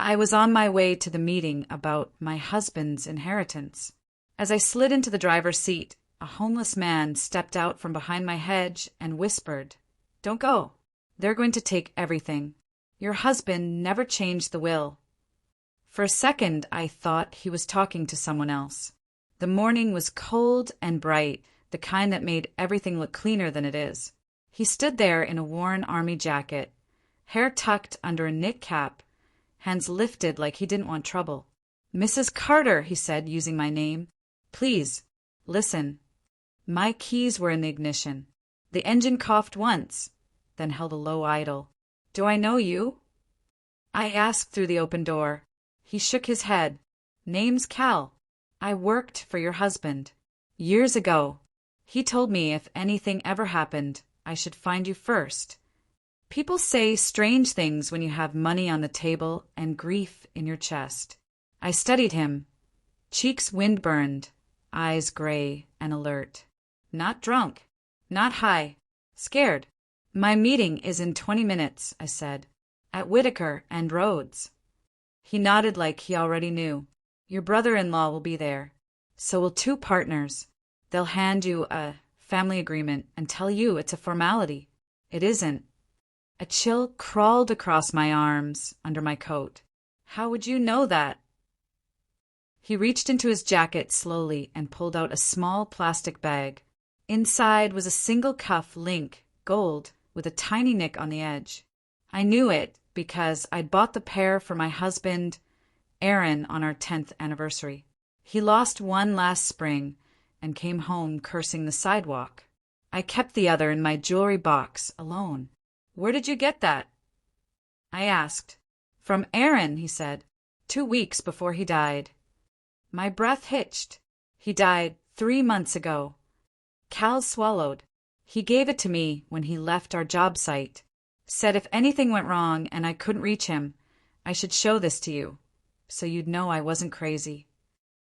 I was on my way to the meeting about my husband's inheritance. As I slid into the driver's seat, a homeless man stepped out from behind my hedge and whispered, "Don't go. They're going to take everything. Your husband never changed the will." For a second, I thought he was talking to someone else. The morning was cold and bright, the kind that made everything look cleaner than it is. He stood there in a worn army jacket, hair tucked under a knit cap, hands lifted like he didn't want trouble. "Mrs. Carter," he said, using my name. "Please, listen." My keys were in the ignition. The engine coughed once, then held a low idle. "Do I know you?" I asked through the open door. He shook his head. "Name's Cal. I worked for your husband. Years ago. He told me if anything ever happened, I should find you first. People say strange things when you have money on the table and grief in your chest." I studied him. Cheeks wind-burned, eyes gray and alert. Not drunk, not high, scared. "My meeting is in 20 minutes, I said. "At Whitaker and Rhodes." He nodded like he already knew. "Your brother-in-law will be there. So will 2 partners. They'll hand you a family agreement and tell you it's a formality. It isn't." A chill crawled across my arms under my coat. "How would you know that?" He reached into his jacket slowly and pulled out a small plastic bag. Inside was a single cuff link, gold, with a tiny nick on the edge. I knew it because I'd bought the pair for my husband, Aaron, on our 10th anniversary. He lost one last spring and came home cursing the sidewalk. I kept the other in my jewelry box, alone. "Where did you get that?" I asked. "From Aaron," he said, 2 weeks before he died. My breath hitched. "He died 3 months ago." Cal swallowed. "He gave it to me when he left our job site. Said if anything went wrong and I couldn't reach him, I should show this to you, so you'd know I wasn't crazy."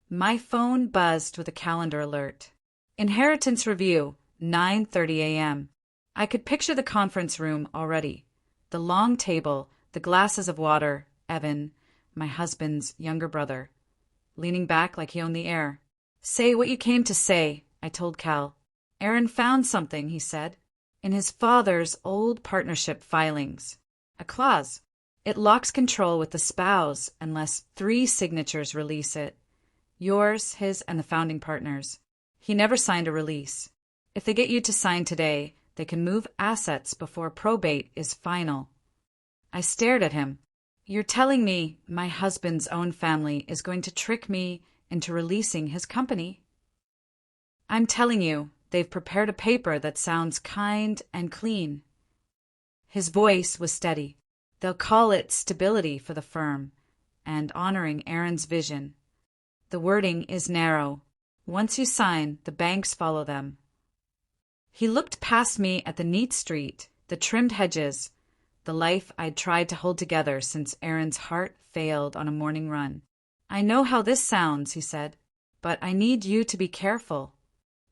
My phone buzzed with a calendar alert. Inheritance review, 9:30 a.m. I could picture the conference room already. The long table, the glasses of water, Evan, my husband's younger brother, leaning back like he owned the air. "Say what you came to say," I told Cal. "Aaron found something," he said, "in his father's old partnership filings. A clause. It locks control with the spouse unless 3 signatures release it. Yours, his, and the founding partners. He never signed a release. If they get you to sign today, they can move assets before probate is final." I stared at him. "You're telling me my husband's own family is going to trick me into releasing his company?" "I'm telling you, they've prepared a paper that sounds kind and clean." His voice was steady. "They'll call it stability for the firm and honoring Aaron's vision. The wording is narrow. Once you sign, the banks follow them." He looked past me at the neat street, the trimmed hedges, the life I'd tried to hold together since Aaron's heart failed on a morning run. "I know how this sounds," he said, "but I need you to be careful.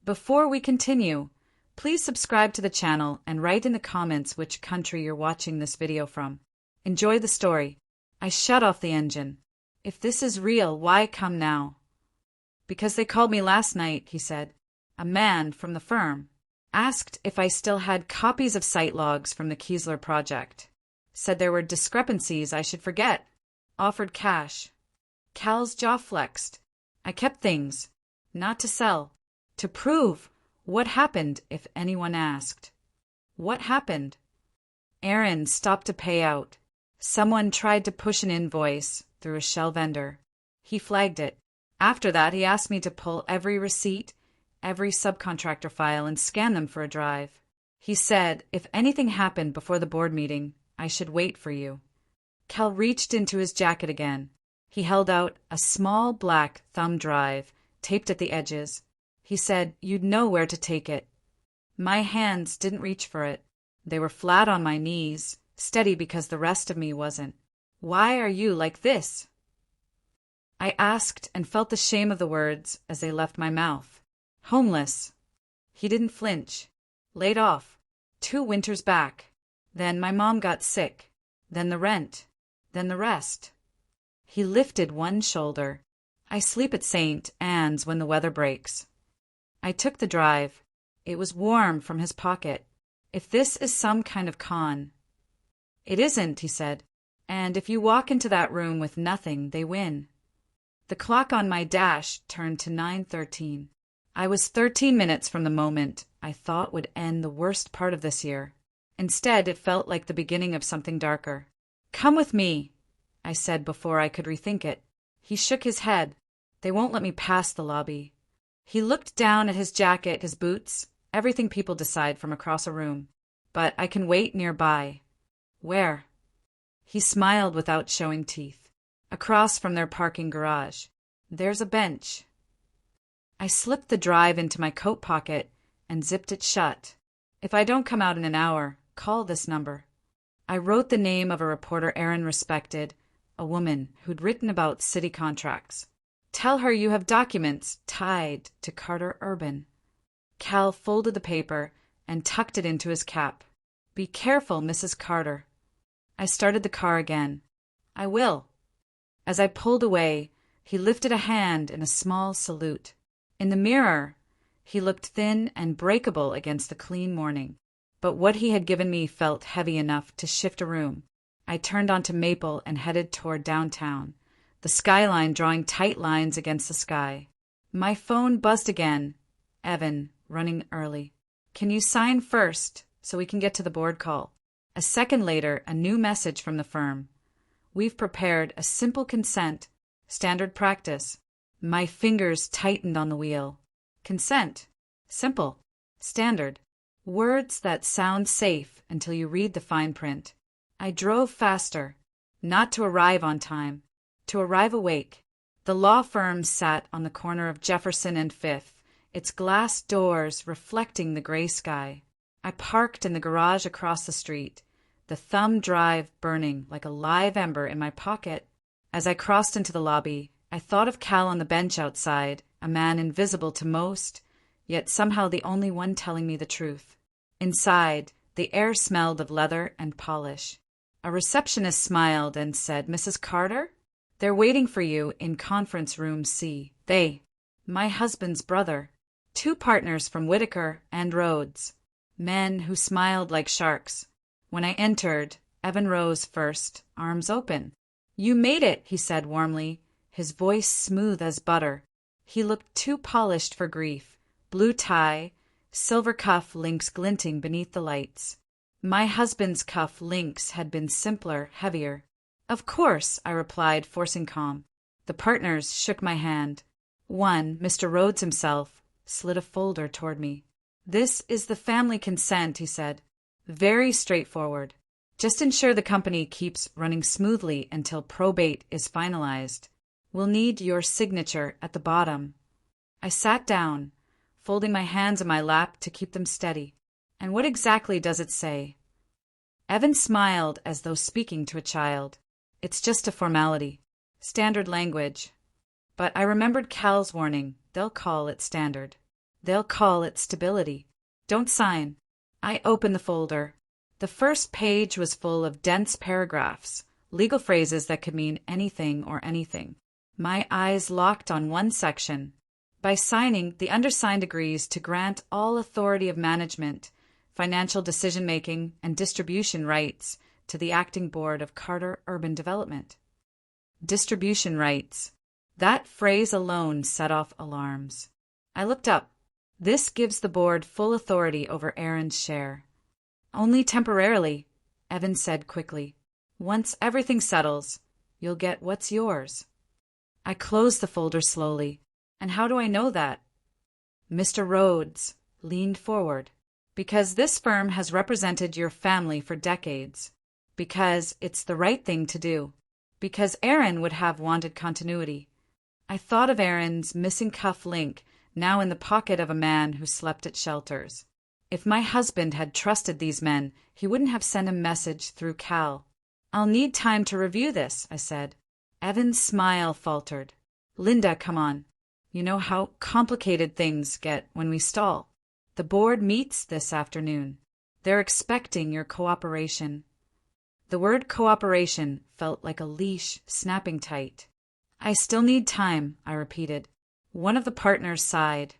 Before we continue, please subscribe to the channel and write in the comments which country you're watching this video from. Enjoy the story." I shut off the engine. "If this is real, why come now?" "Because they called me last night," he said. "A man from the firm. Asked if I still had copies of site logs from the Kiesler project. Said there were discrepancies I should forget. Offered cash." Cal's jaw flexed. "I kept things. Not to sell. To prove what happened if anyone asked." "What happened?" "Aaron stopped to pay out. Someone tried to push an invoice through a shell vendor. He flagged it. After that, he asked me to pull every receipt, every subcontractor file, and scan them for a drive. He said if anything happened before the board meeting, I should wait for you." Cal reached into his jacket again. He held out a small black thumb drive, taped at the edges. He said you'd know where to take it. My hands didn't reach for it. They were flat on my knees, steady because the rest of me wasn't. "Why are you like this?" I asked and felt the shame of the words as they left my mouth. "Homeless." He didn't flinch. "Laid off. 2 winters back. Then my mom got sick. Then the rent. Then the rest." He lifted one shoulder. I sleep at St. Anne's when the weather breaks. I took the drive. It was warm from his pocket. If this is some kind of con. It isn't, he said. And if you walk into that room with nothing, they win. The clock on my dash turned to 9:13. I was 13 minutes from the moment I thought would end the worst part of this year. Instead, it felt like the beginning of something darker. Come with me, I said before I could rethink it. He shook his head. They won't let me pass the lobby. He looked down at his jacket, his boots, everything people decide from across a room. But I can wait nearby. Where? He smiled without showing teeth. Across from their parking garage. There's a bench. I slipped the drive into my coat pocket and zipped it shut. If I don't come out in an hour, call this number. I wrote the name of a reporter Aaron respected, a woman who'd written about city contracts. Tell her you have documents tied to Carter Urban. Cal folded the paper and tucked it into his cap. Be careful, Mrs. Carter. I started the car again. I will. As I pulled away, he lifted a hand in a small salute. In the mirror, he looked thin and breakable against the clean morning. But what he had given me felt heavy enough to shift a room. I turned onto Maple and headed toward downtown, the skyline drawing tight lines against the sky. My phone buzzed again. Evan, running early. Can you sign first so we can get to the board call? A second later, a new message from the firm. We've prepared a simple consent, standard practice. My fingers tightened on the wheel. Consent. Simple. Standard. Words that sound safe until you read the fine print. I drove faster, not to arrive on time, to arrive awake. The law firm sat on the corner of Jefferson and Fifth, its glass doors reflecting the gray sky. I parked in the garage across the street, the thumb drive burning like a live ember in my pocket. As I crossed into the lobby, I thought of Cal on the bench outside, a man invisible to most, yet somehow the only one telling me the truth. Inside, the air smelled of leather and polish. A receptionist smiled and said, Mrs. Carter? They're waiting for you in conference room C. They, my husband's brother, 2 partners from Whitaker and Rhodes, men who smiled like sharks. When I entered, Evan rose first, arms open. You made it, he said warmly, his voice smooth as butter. He looked too polished for grief. Blue tie, silver cuff links glinting beneath the lights. My husband's cuff links had been simpler, heavier. Of course, I replied, forcing calm. The partners shook my hand. One, Mr. Rhodes himself, slid a folder toward me. This is the family consent, he said. Very straightforward. Just ensure the company keeps running smoothly until probate is finalized. We'll need your signature at the bottom. I sat down, folding my hands in my lap to keep them steady. And what exactly does it say? Evan smiled as though speaking to a child. It's just a formality. Standard language. But I remembered Cal's warning. They'll call it standard. They'll call it stability. Don't sign. I opened the folder. The first page was full of dense paragraphs, legal phrases that could mean anything or anything. My eyes locked on one section. By signing, the undersigned agrees to grant all authority of management, financial decision-making, and distribution rights to the acting board of Carter Urban Development. Distribution rights. That phrase alone set off alarms. I looked up. This gives the board full authority over Aaron's share. Only temporarily, Evan said quickly. Once everything settles, you'll get what's yours. I closed the folder slowly. And how do I know that? Mr. Rhodes leaned forward. Because this firm has represented your family for decades. Because it's the right thing to do. Because Aaron would have wanted continuity. I thought of Aaron's missing cuff link, now in the pocket of a man who slept at shelters. If my husband had trusted these men, he wouldn't have sent a message through Cal. I'll need time to review this, I said. Evan's smile faltered. Linda, come on. You know how complicated things get when we stall. The board meets this afternoon. They're expecting your cooperation. The word cooperation felt like a leash snapping tight. I still need time, I repeated. One of the partners sighed.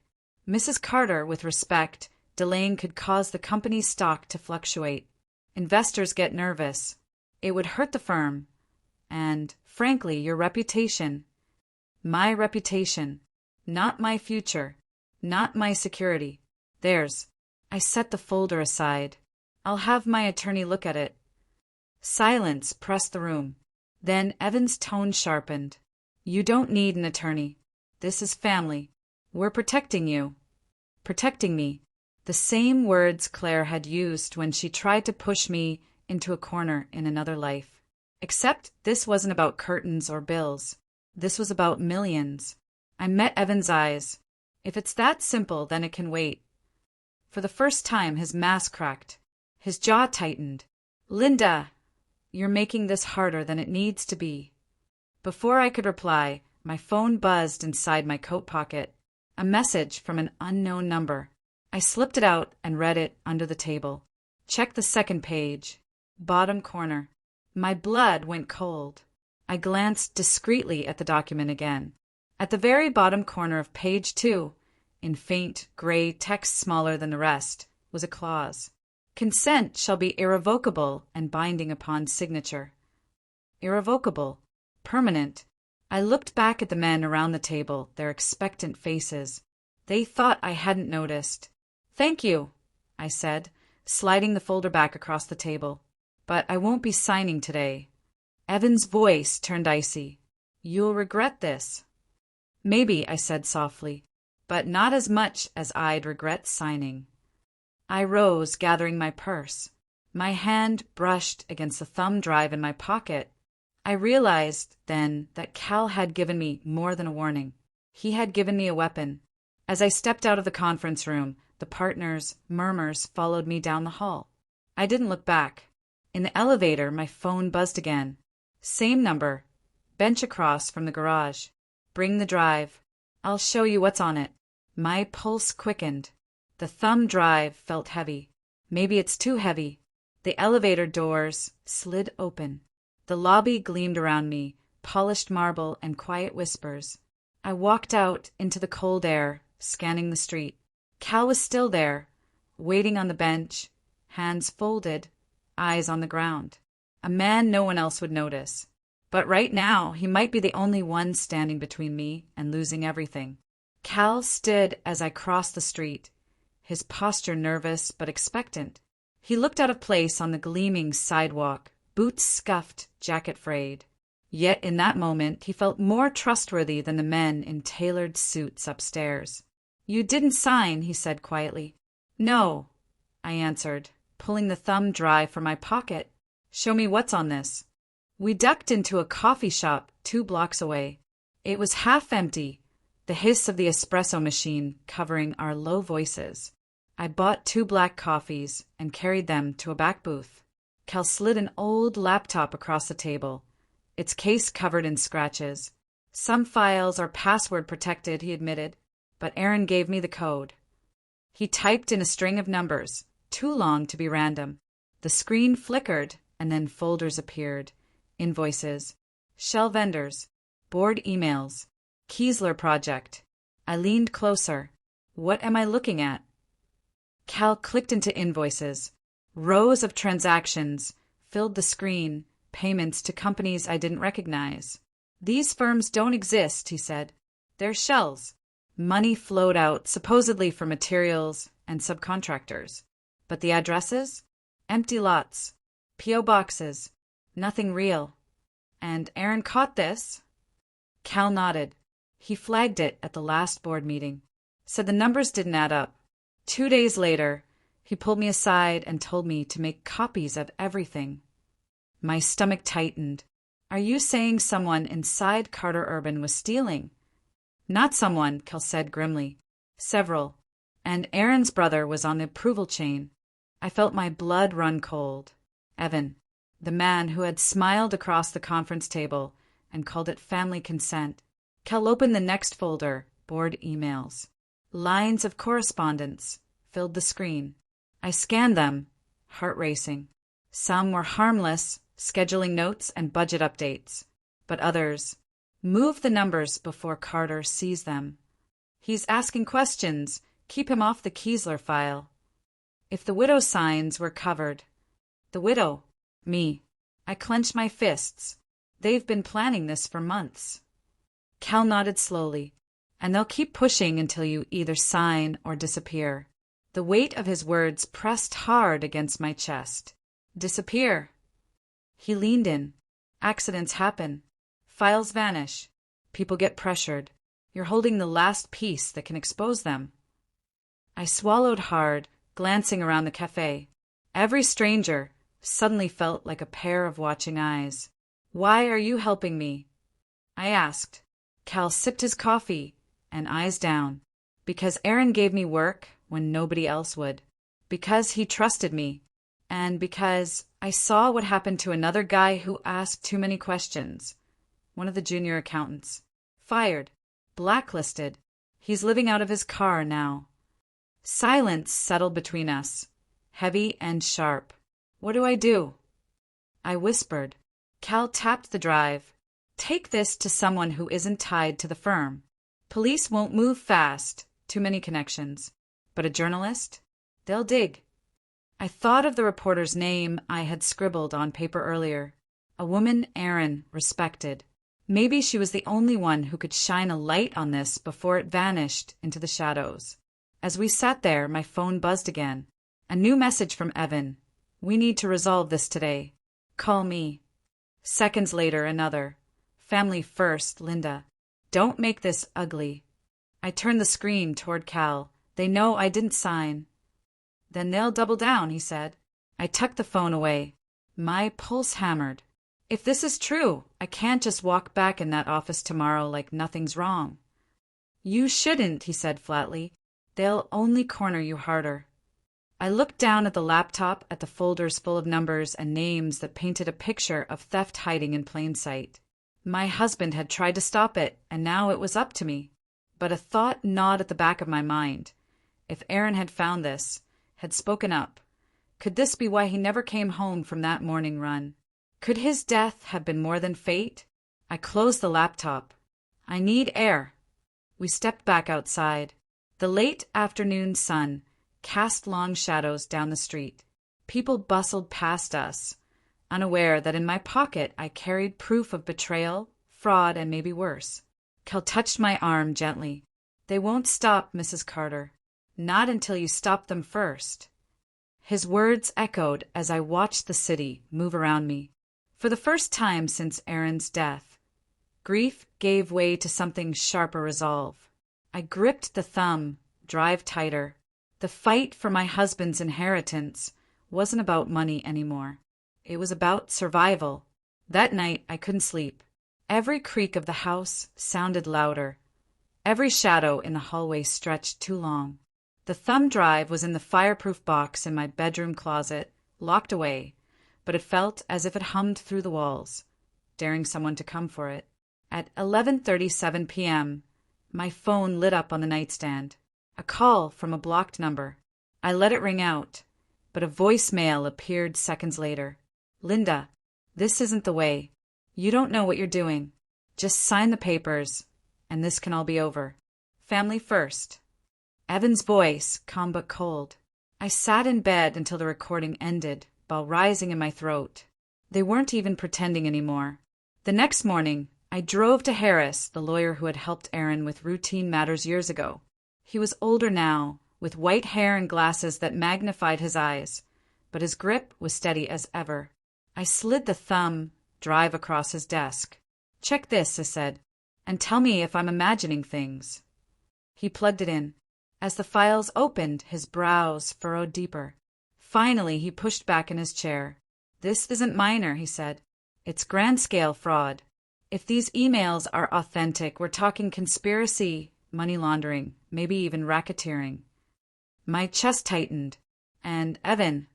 Mrs. Carter, with respect, delaying could cause the company's stock to fluctuate. Investors get nervous. It would hurt the firm. And, frankly, your reputation. My reputation. Not my future. Not my security. Theirs. I set the folder aside. I'll have my attorney look at it. Silence pressed the room. Then Evan's tone sharpened. You don't need an attorney. This is family. We're protecting you. Protecting me. The same words Claire had used when she tried to push me into a corner in another life. Except this wasn't about curtains or bills. This was about millions. I met Evan's eyes. If it's that simple, then it can wait. For the first time, his mask cracked. His jaw tightened. Linda, you're making this harder than it needs to be. Before I could reply, my phone buzzed inside my coat pocket. A message from an unknown number. I slipped it out and read it under the table. Check the second page. Bottom corner. My blood went cold. I glanced discreetly at the document again. At the very bottom corner of page 2, in faint gray text smaller than the rest, was a clause. Consent shall be irrevocable and binding upon signature. Irrevocable. Permanent. I looked back at the men around the table, their expectant faces. They thought I hadn't noticed. Thank you, I said, sliding the folder back across the table. But I won't be signing today. Evan's voice turned icy. You'll regret this. Maybe, I said softly, but not as much as I'd regret signing. I rose, gathering my purse. My hand brushed against the thumb drive in my pocket. I realized then that Cal had given me more than a warning. He had given me a weapon. As I stepped out of the conference room, the partners' murmurs followed me down the hall. I didn't look back. In the elevator, my phone buzzed again. Same number. Bench across from the garage. Bring the drive. I'll show you what's on it. My pulse quickened. The thumb drive felt heavy. Maybe it's too heavy. The elevator doors slid open. The lobby gleamed around me, polished marble and quiet whispers. I walked out into the cold air, scanning the street. Cal was still there, waiting on the bench, hands folded, eyes on the ground. A man no one else would notice. But right now, he might be the only one standing between me and losing everything. Cal stood as I crossed the street, his posture nervous but expectant. He looked out of place on the gleaming sidewalk, boots scuffed, jacket frayed. Yet in that moment, he felt more trustworthy than the men in tailored suits upstairs. You didn't sign, he said quietly. No, I answered, pulling the thumb drive from my pocket. Show me what's on this. We ducked into a coffee shop 2 blocks away. It was half empty, the hiss of the espresso machine covering our low voices. I bought 2 black coffees and carried them to a back booth. Cal slid an old laptop across the table, its case covered in scratches. Some files are password protected, he admitted, but Aaron gave me the code. He typed in a string of numbers, too long to be random. The screen flickered, and then folders appeared. Invoices, shell vendors, board emails, Kiesler project. I leaned closer. What am I looking at? Cal clicked into invoices. Rows of transactions filled the screen, payments to companies I didn't recognize. These firms don't exist, he said. They're shells. Money flowed out, supposedly for materials and subcontractors. But the addresses? Empty lots. P.O. boxes. Nothing real. And Aaron caught this? Cal nodded. He flagged it at the last board meeting. Said the numbers didn't add up. 2 days later, he pulled me aside and told me to make copies of everything. My stomach tightened. Are you saying someone inside Carter Urban was stealing? Not someone, Cal said grimly. Several. And Aaron's brother was on the approval chain. I felt my blood run cold. Evan, the man who had smiled across the conference table and called it family consent. Cal opened the next folder, board emails. Lines of correspondence filled the screen. I scanned them, heart racing. Some were harmless, scheduling notes and budget updates. But others, move the numbers before Carter sees them. He's asking questions. Keep him off the Kiesler file. If the widow signs were covered. The widow. Me. I clenched my fists. They've been planning this for months. Cal nodded slowly. And they'll keep pushing until you either sign or disappear. The weight of his words pressed hard against my chest. Disappear. He leaned in. Accidents happen. Files vanish. People get pressured. You're holding the last piece that can expose them. I swallowed hard, glancing around the cafe. Every stranger suddenly felt like a pair of watching eyes. Why are you helping me? I asked. Cal sipped his coffee and eyes down. Because Aaron gave me work when nobody else would. Because he trusted me. And because I saw what happened to another guy who asked too many questions. One of the junior accountants. Fired. Blacklisted. He's living out of his car now. Silence settled between us, heavy and sharp. What do I do? I whispered. Cal tapped the drive. Take this to someone who isn't tied to the firm. Police won't move fast, too many connections. But a journalist? They'll dig. I thought of the reporter's name I had scribbled on paper earlier. A woman Aaron respected. Maybe she was the only one who could shine a light on this before it vanished into the shadows. As we sat there, my phone buzzed again. A new message from Evan. We need to resolve this today. Call me. Seconds later, another. Family first, Linda. Don't make this ugly. I turned the screen toward Cal. They know I didn't sign. Then they'll double down, he said. I tucked the phone away. My pulse hammered. If this is true, I can't just walk back in that office tomorrow like nothing's wrong. You shouldn't, he said flatly. They'll only corner you harder. I looked down at the laptop at the folders full of numbers and names that painted a picture of theft hiding in plain sight. My husband had tried to stop it, and now it was up to me. But a thought gnawed at the back of my mind. If Aaron had found this, had spoken up, could this be why he never came home from that morning run? Could his death have been more than fate? I closed the laptop. I need air. We stepped back outside. The late afternoon sun cast long shadows down the street. People bustled past us, unaware that in my pocket I carried proof of betrayal, fraud, and maybe worse. Cal touched my arm gently. They won't stop, Mrs. Carter. Not until you stop them first. His words echoed as I watched the city move around me. For the first time since Aaron's death, grief gave way to something sharper resolve. I gripped the thumb, drive tighter. The fight for my husband's inheritance wasn't about money anymore. It was about survival. That night I couldn't sleep. Every creak of the house sounded louder. Every shadow in the hallway stretched too long. The thumb drive was in the fireproof box in my bedroom closet, locked away, but it felt as if it hummed through the walls, daring someone to come for it. At 11:37 p.m., my phone lit up on the nightstand. A call from a blocked number. I let it ring out, but a voicemail appeared seconds later. Linda, this isn't the way. You don't know what you're doing. Just sign the papers, and this can all be over. Family first. Evan's voice, calm but cold. I sat in bed until the recording ended, while rising in my throat. They weren't even pretending anymore. The next morning, I drove to Harris, the lawyer who had helped Aaron with routine matters years ago. He was older now, with white hair and glasses that magnified his eyes, but his grip was steady as ever. I slid the thumb drive across his desk. Check this, I said, and tell me if I'm imagining things. He plugged it in. As the files opened, his brows furrowed deeper. Finally, he pushed back in his chair. This isn't minor, he said. It's grand-scale fraud. If these emails are authentic, we're talking conspiracy, money laundering, maybe even racketeering. My chest tightened. And Evan.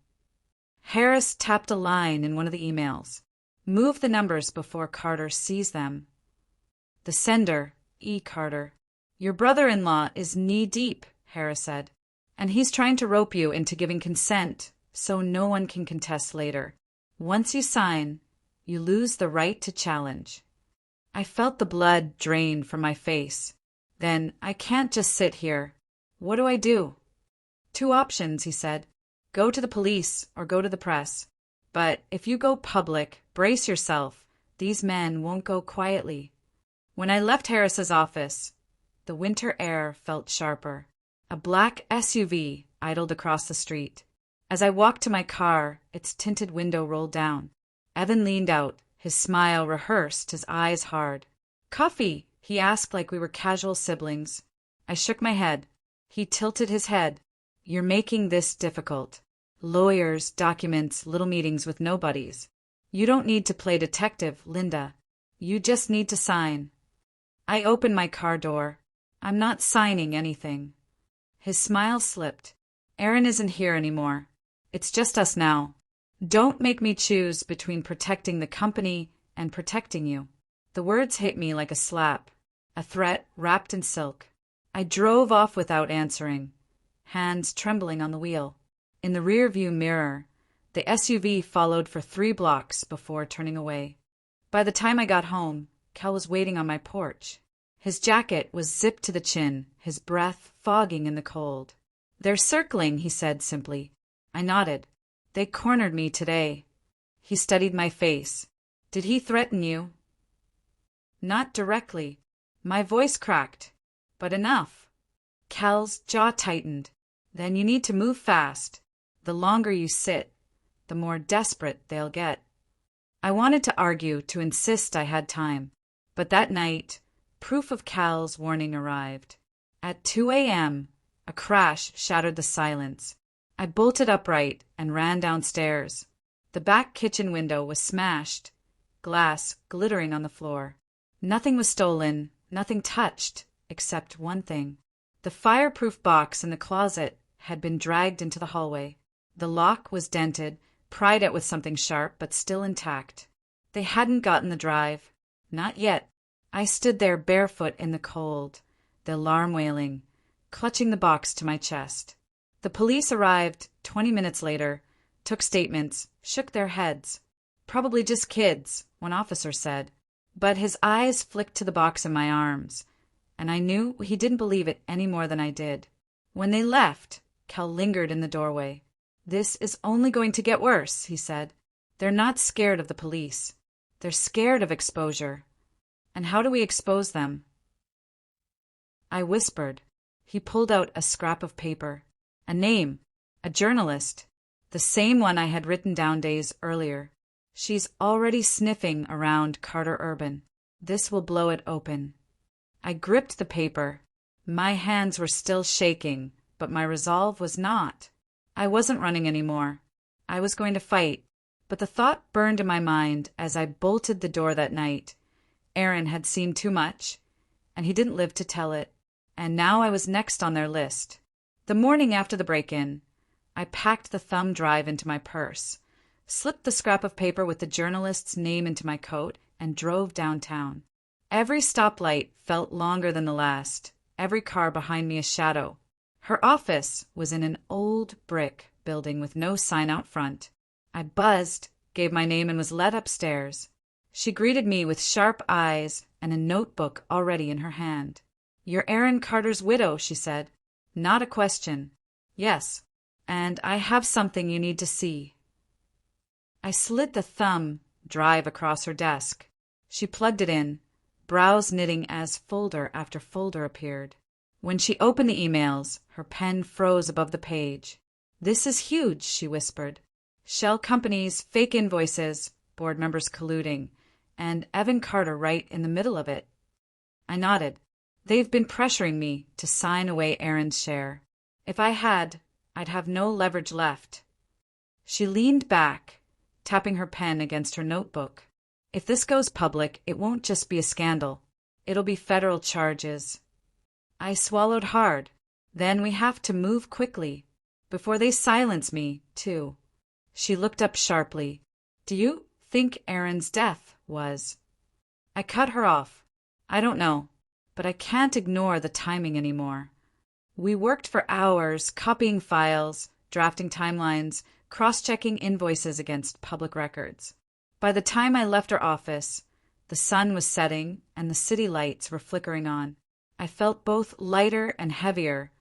Harris tapped a line in one of the emails. Move the numbers before Carter sees them. The sender, E. Carter. Your brother-in-law is knee-deep, Harris said, and he's trying to rope you into giving consent so no one can contest later. Once you sign, you lose the right to challenge. I felt the blood drain from my face. Then, I can't just sit here. What do I do? Two options, he said. Go to the police or go to the press. But if you go public, brace yourself. These men won't go quietly. When I left Harris's office, the winter air felt sharper. A black SUV idled across the street. As I walked to my car, its tinted window rolled down. Evan leaned out, his smile rehearsed, his eyes hard. Coffee, he asked like we were casual siblings. I shook my head. He tilted his head. You're making this difficult. Lawyers, documents, little meetings with nobodies. You don't need to play detective, Linda. You just need to sign. I opened my car door. I'm not signing anything. His smile slipped. Aaron isn't here anymore. It's just us now. Don't make me choose between protecting the company and protecting you. The words hit me like a slap, a threat wrapped in silk. I drove off without answering, hands trembling on the wheel. In the rearview mirror, the SUV followed for 3 blocks before turning away. By the time I got home, Cal was waiting on my porch. His jacket was zipped to the chin, his breath fogging in the cold. They're circling, he said simply. I nodded. They cornered me today. He studied my face. Did he threaten you? Not directly. My voice cracked. But enough. Cal's jaw tightened. Then you need to move fast. The longer you sit, the more desperate they'll get. I wanted to argue, to insist I had time. But that night, proof of Cal's warning arrived. At 2 a.m., a crash shattered the silence. I bolted upright and ran downstairs. The back kitchen window was smashed, glass glittering on the floor. Nothing was stolen, nothing touched, except one thing. The fireproof box in the closet had been dragged into the hallway. The lock was dented, pried at with something sharp, but still intact. They hadn't gotten the drive. Not yet. I stood there barefoot in the cold, the alarm wailing, clutching the box to my chest. The police arrived 20 minutes later, took statements, shook their heads. Probably just kids, one officer said. But his eyes flicked to the box in my arms, and I knew he didn't believe it any more than I did. When they left, Cal lingered in the doorway. This is only going to get worse, he said. They're not scared of the police. They're scared of exposure. And how do we expose them? I whispered. He pulled out a scrap of paper. A name. A journalist. The same one I had written down days earlier. She's already sniffing around Carter Urban. This will blow it open. I gripped the paper. My hands were still shaking, but my resolve was not. I wasn't running anymore. I was going to fight. But the thought burned in my mind as I bolted the door that night. Aaron had seen too much, and he didn't live to tell it. And now I was next on their list. The morning after the break-in, I packed the thumb drive into my purse, slipped the scrap of paper with the journalist's name into my coat, and drove downtown. Every stoplight felt longer than the last, every car behind me a shadow. Her office was in an old brick building with no sign out front. I buzzed, gave my name, and was led upstairs. She greeted me with sharp eyes and a notebook already in her hand. You're Aaron Carter's widow, she said. Not a question. Yes, and I have something you need to see. I slid the thumb drive across her desk. She plugged it in, brows knitting as folder after folder appeared. When she opened the emails, her pen froze above the page. This is huge, she whispered. Shell companies, fake invoices, board members colluding, and Evan Carter right in the middle of it. I nodded. They've been pressuring me to sign away Aaron's share. If I had, I'd have no leverage left. She leaned back, tapping her pen against her notebook. If this goes public, it won't just be a scandal. It'll be federal charges. I swallowed hard. Then we have to move quickly, before they silence me, too. She looked up sharply. Do you think Aaron's death was? I cut her off. I don't know, but I can't ignore the timing anymore. We worked for hours, copying files, drafting timelines, cross-checking invoices against public records. By the time I left her office, the sun was setting and the city lights were flickering on. I felt both lighter and heavier,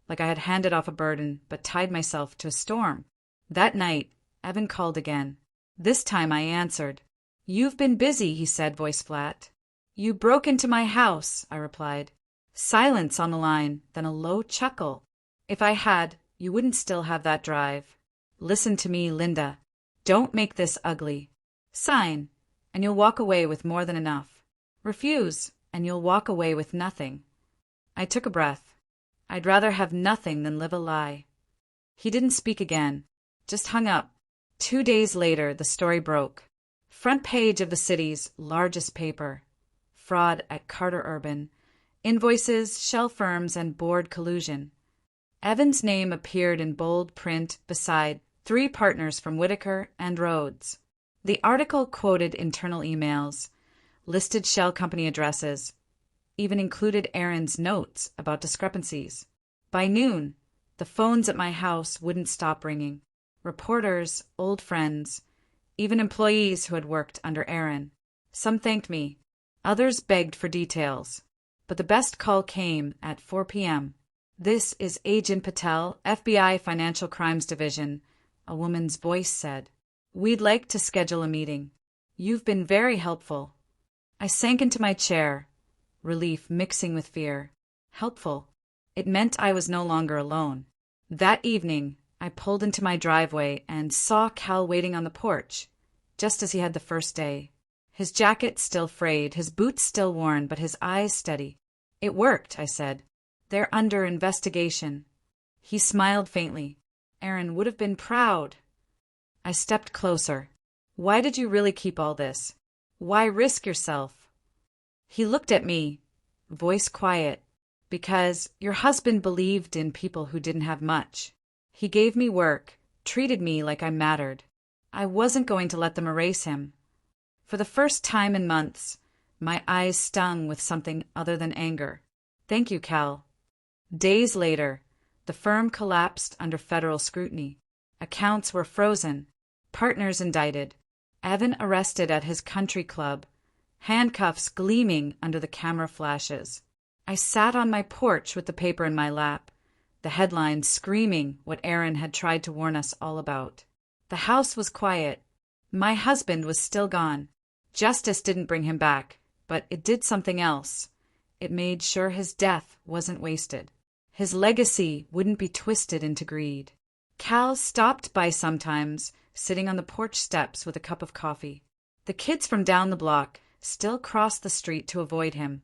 like I had handed off a burden but tied myself to a storm. That night, Evan called again. This time I answered. "You've been busy," he said, voice flat. "You broke into my house," I replied. Silence on the line, then a low chuckle. "If I had, you wouldn't still have that drive. Listen to me, Linda. Don't make this ugly. Sign, and you'll walk away with more than enough. Refuse, and you'll walk away with nothing." I took a breath. I'd rather have nothing than live a lie. He didn't speak again, just hung up. 2 days later, the story broke. Front page of the city's largest paper. Fraud at Carter Urban. Invoices, shell firms, and board collusion. Evan's name appeared in bold print beside 3 partners from Whitaker and Rhodes. The article quoted internal emails, listed shell company addresses, even included Aaron's notes about discrepancies. By noon, the phones at my house wouldn't stop ringing. Reporters, old friends, even employees who had worked under Aaron. Some thanked me. Others begged for details. But the best call came at 4 p.m. "This is Agent Patel, FBI Financial Crimes Division," a woman's voice said. "We'd like to schedule a meeting. You've been very helpful." I sank into my chair, relief mixing with fear. Helpful. It meant I was no longer alone. That evening, I pulled into my driveway and saw Cal waiting on the porch, just as he had the first day. His jacket still frayed, his boots still worn, but his eyes steady. "It worked," I said. "They're under investigation." He smiled faintly. "Aaron would have been proud." I stepped closer. "Why did you really keep all this? Why risk yourself?" He looked at me, voice quiet. "Because your husband believed in people who didn't have much. He gave me work, treated me like I mattered. I wasn't going to let them erase him." For the first time in months, my eyes stung with something other than anger. "Thank you, Cal." Days later, the firm collapsed under federal scrutiny. Accounts were frozen, partners indicted, Evan arrested at his country club, handcuffs gleaming under the camera flashes. I sat on my porch with the paper in my lap, the headlines screaming what Aaron had tried to warn us all about. The house was quiet. My husband was still gone. Justice didn't bring him back, but it did something else. It made sure his death wasn't wasted. His legacy wouldn't be twisted into greed. Cal stopped by sometimes, sitting on the porch steps with a cup of coffee. The kids from down the block still crossed the street to avoid him,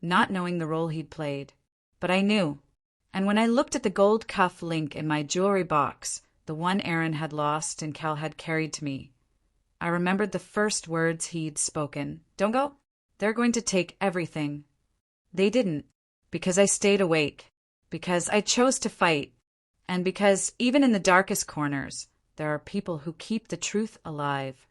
not knowing the role he'd played. But I knew. And when I looked at the gold cuff link in my jewelry box, the one Aaron had lost and Cal had carried to me, I remembered the first words he'd spoken. "Don't go. They're going to take everything." They didn't, because I stayed awake, because I chose to fight, and because even in the darkest corners, there are people who keep the truth alive.